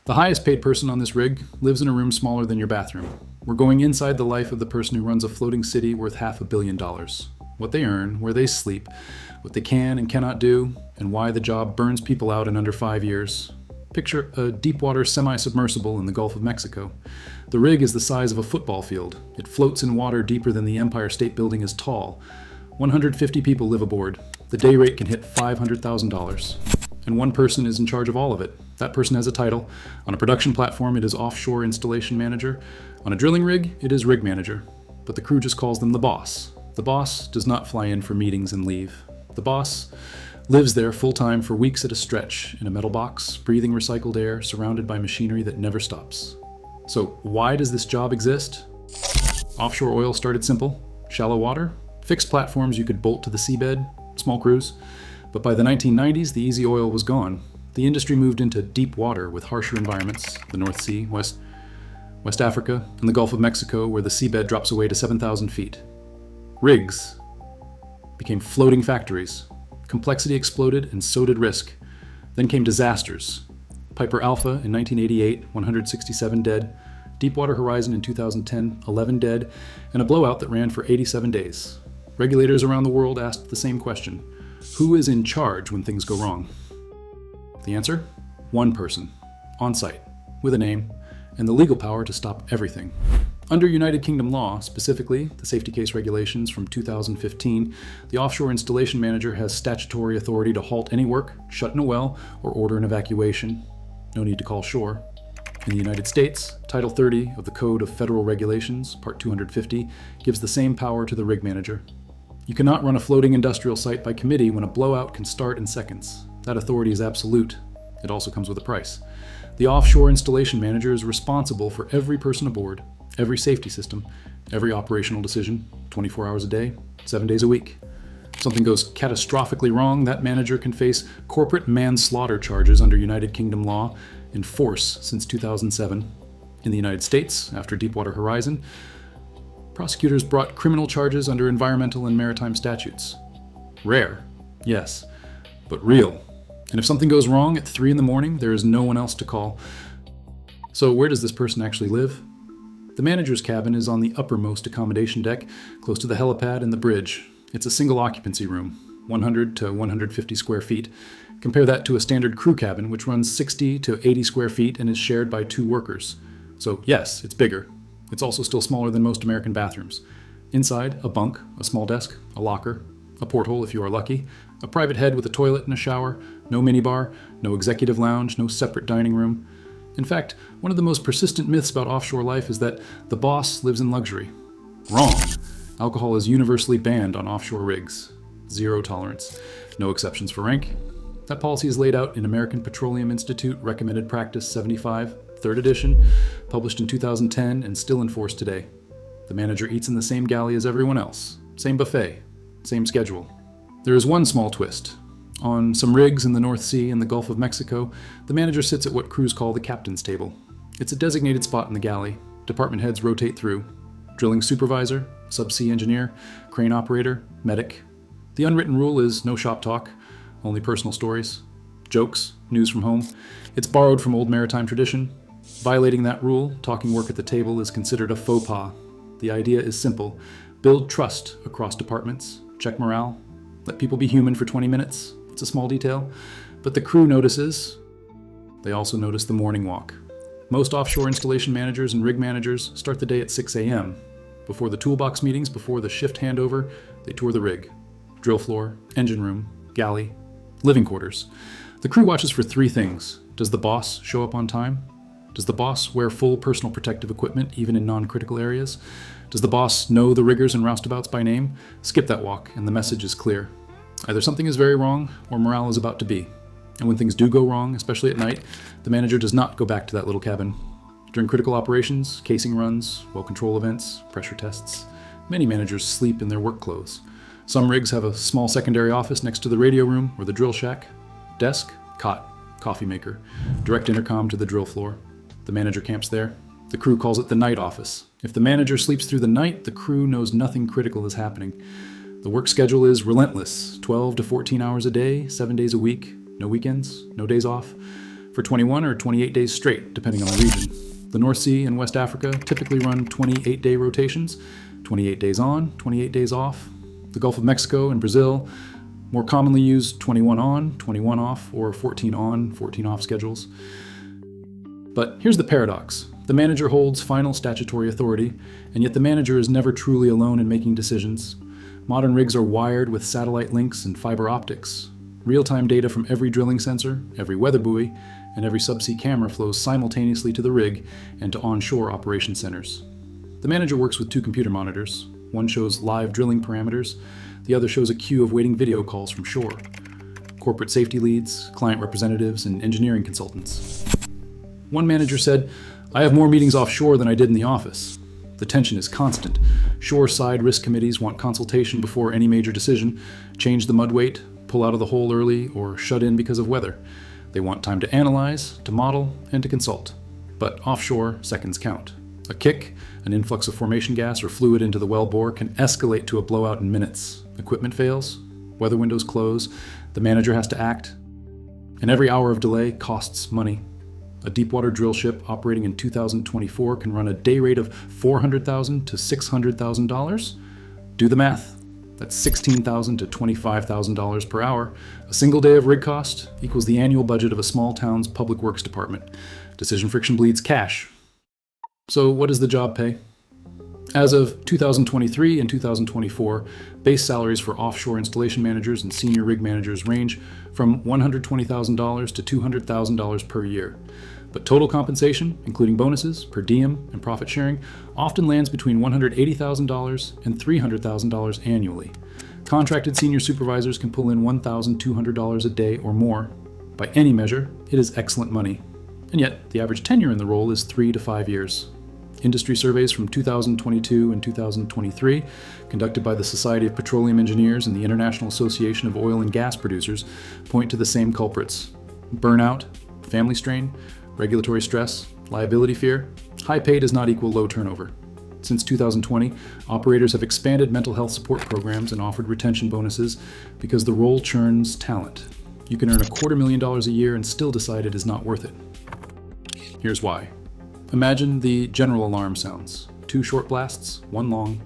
The highest paid person on this rig lives in a room smaller than your bathroom. We're going inside the life of the person who runs a floating city worth $500 million. What they earn, where they sleep, what they can and cannot do, and why the job burns people out in under 5 years. Picture a Deepwater semi-submersible in the Gulf of Mexico. The rig is the size of a football field. It floats in water deeper than the Empire State Building is tall. 150 people live aboard. The day rate can hit $500,000. And one person is in charge of all of it. That person has a title. On a production platform, it is Offshore Installation Manager. On a drilling rig, it is Rig Manager. But the crew just calls them the boss. The boss does not fly in for meetings and leave. The boss lives there full-time for weeks at a stretch, in a metal box, breathing recycled air, surrounded by machinery that never stops. So why does this job exist? Offshore oil started simple. Shallow water, fixed platforms you could bolt to the seabed, small crews. But by the 1990s, the easy oil was gone. The industry moved into deep water with harsher environments, the North Sea, West Africa, and the Gulf of Mexico, where the seabed drops away to 7,000 feet. Rigs became floating factories. Complexity exploded, and so did risk. Then came disasters. Piper Alpha in 1988, 167 dead. Deepwater Horizon in 2010, 11 dead, and a blowout that ran for 87 days. Regulators around the world asked the same question. Who is in charge when things go wrong? The answer? One person, on site, with a name, and the legal power to stop everything. Under United Kingdom law, specifically the Safety Case Regulations from 2015, the Offshore Installation Manager has statutory authority to halt any work, shut in a well, or order an evacuation. No need to call shore. In the United States, Title 30 of the Code of Federal Regulations, Part 250, gives the same power to the rig manager. You cannot run a floating industrial site by committee when a blowout can start in seconds. That authority is absolute. It also comes with a price. The Offshore Installation Manager is responsible for every person aboard, every safety system, every operational decision, 24 hours a day, 7 days a week. If something goes catastrophically wrong, that manager can face corporate manslaughter charges under United Kingdom law, in force since 2007. In the United States, after Deepwater Horizon, prosecutors brought criminal charges under environmental and maritime statutes. Rare, yes, but real. And if something goes wrong at 3 a.m, there is no one else to call. So where does this person actually live? The manager's cabin is on the uppermost accommodation deck, close to the helipad and the bridge. It's a single occupancy room, 100 to 150 square feet. Compare that to a standard crew cabin, which runs 60 to 80 square feet and is shared by 2 workers. So yes, it's bigger. It's also still smaller than most American bathrooms. Inside, a bunk, a small desk, a locker, a porthole if you are lucky, a private head with a toilet and a shower, no minibar, no executive lounge, no separate dining room. In fact, one of the most persistent myths about offshore life is that the boss lives in luxury. Wrong. Alcohol is universally banned on offshore rigs. Zero tolerance. No exceptions for rank. That policy is laid out in American Petroleum Institute Recommended Practice 75, 3rd edition, published in 2010 and still in force today. The manager eats in the same galley as everyone else. Same buffet. Same schedule. There is one small twist. On some rigs in the North Sea and the Gulf of Mexico, the manager sits at what crews call the captain's table. It's a designated spot in the galley. Department heads rotate through. Drilling supervisor, subsea engineer, crane operator, medic. The unwritten rule is no shop talk, only personal stories, jokes, news from home. It's borrowed from old maritime tradition. Violating that rule, talking work at the table, is considered a faux pas. The idea is simple. Build trust across departments. Check morale. Let people be human for 20 minutes. It's a small detail, but the crew notices. They also notice the morning walk. Most offshore installation managers and rig managers start the day at 6 a.m. Before the toolbox meetings, before the shift handover, they tour the rig. Drill floor, engine room, galley, living quarters. The crew watches for 3 things. Does the boss show up on time? Does the boss wear full personal protective equipment, even in non-critical areas? Does the boss know the riggers and roustabouts by name? Skip that walk, and the message is clear. Either something is very wrong, or morale is about to be. And when things do go wrong, especially at night, the manager does not go back to that little cabin. During critical operations, casing runs, well control events, pressure tests, many managers sleep in their work clothes. Some rigs have a small secondary office next to the radio room or the drill shack. Desk, cot, coffee maker, direct intercom to the drill floor. The manager camps there. The crew calls it the night office. If the manager sleeps through the night, the crew knows nothing critical is happening. The work schedule is relentless, 12 to 14 hours a day, 7 days a week, no weekends, no days off. for 21 or 28 days straight, depending on the region. The North Sea and West Africa typically run 28-day rotations, 28 days on, 28 days off. The Gulf of Mexico and Brazil more commonly use 21 on, 21 off, or 14 on, 14 off schedules. But here's the paradox. The manager holds final statutory authority, and yet the manager is never truly alone in making decisions. Modern rigs are wired with satellite links and fiber optics. Real-time data from every drilling sensor, every weather buoy, and every subsea camera flows simultaneously to the rig and to onshore operation centers. The manager works with 2 computer monitors. One shows live drilling parameters, the other shows a queue of waiting video calls from shore. Corporate safety leads, client representatives, and engineering consultants. One manager said, "I have more meetings offshore than I did in the office. The tension is constant. Shore-side risk committees want consultation before any major decision, change the mud weight, pull out of the hole early, or shut in because of weather. They want time to analyze, to model, and to consult. But offshore, seconds count. A kick, an influx of formation gas or fluid into the wellbore can escalate to a blowout in minutes. Equipment fails, weather windows close, the manager has to act, and every hour of delay costs money. A deepwater drill ship operating in 2024 can run a day rate of $400,000 to $600,000. Do the math. That's $16,000 to $25,000 per hour. A single day of rig cost equals the annual budget of a small town's public works department. Decision friction bleeds cash. So what does the job pay? As of 2023 and 2024, base salaries for offshore installation managers and senior rig managers range from $120,000 to $200,000 per year. But total compensation, including bonuses, per diem, and profit sharing, often lands between $180,000 and $300,000 annually. Contracted senior supervisors can pull in $1,200 a day or more. By any measure, it is excellent money. And yet, the average tenure in the role is 3 to 5 years. Industry surveys from 2022 and 2023, conducted by the Society of Petroleum Engineers and the International Association of Oil and Gas Producers, point to the same culprits: burnout, family strain, regulatory stress, liability fear. High pay does not equal low turnover. Since 2020, operators have expanded mental health support programs and offered retention bonuses because the role churns talent. You can earn $250,000 a year and still decide it is not worth it. Here's why. Imagine the general alarm sounds. 2 short blasts, 1 long.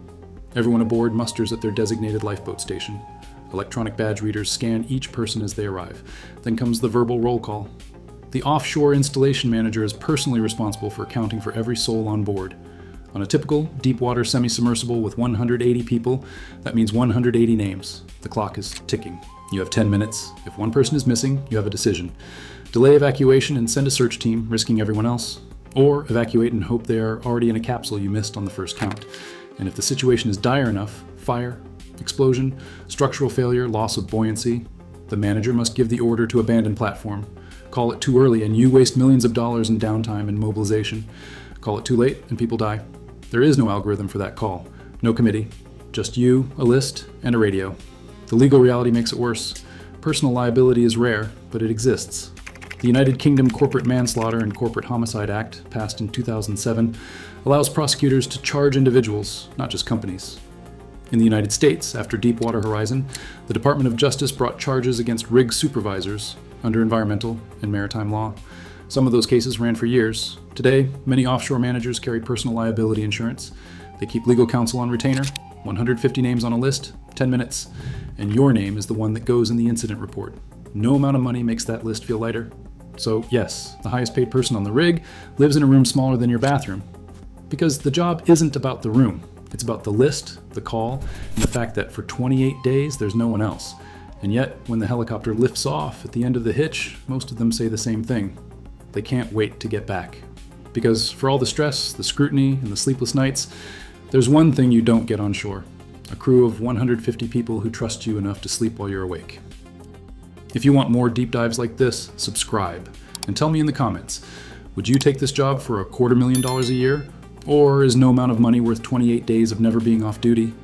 Everyone aboard musters at their designated lifeboat station. Electronic badge readers scan each person as they arrive. Then comes the verbal roll call. The Offshore Installation Manager is personally responsible for accounting for every soul on board. On a typical deepwater semi-submersible with 180 people, that means 180 names. The clock is ticking. You have 10 minutes. If one person is missing, you have a decision. Delay evacuation and send a search team, risking everyone else. Or evacuate and hope they are already in a capsule you missed on the first count. And if the situation is dire enough, fire, explosion, structural failure, loss of buoyancy, the manager must give the order to abandon platform. Call it too early and you waste millions of dollars in downtime and mobilization. Call it too late and people die. There is no algorithm for that call. No committee. Just you, a list, and a radio. The legal reality makes it worse. Personal liability is rare, but it exists. The United Kingdom Corporate Manslaughter and Corporate Homicide Act, passed in 2007, allows prosecutors to charge individuals, not just companies. In the United States, after Deepwater Horizon, the Department of Justice brought charges against rig supervisors under environmental and maritime law. Some of those cases ran for years. Today, many offshore managers carry personal liability insurance. They keep legal counsel on retainer, 150 names on a list, 10 minutes, and your name is the one that goes in the incident report. No amount of money makes that list feel lighter. So yes, the highest paid person on the rig lives in a room smaller than your bathroom. Because the job isn't about the room. It's about the list, the call, and the fact that for 28 days there's no one else. And yet, when the helicopter lifts off at the end of the hitch, most of them say the same thing. They can't wait to get back. Because for all the stress, the scrutiny, and the sleepless nights, there's one thing you don't get on shore: a crew of 150 people who trust you enough to sleep while you're awake. If you want more deep dives like this, subscribe, and tell me in the comments, would you take this job for $250,000 a year? Or is no amount of money worth 28 days of never being off duty?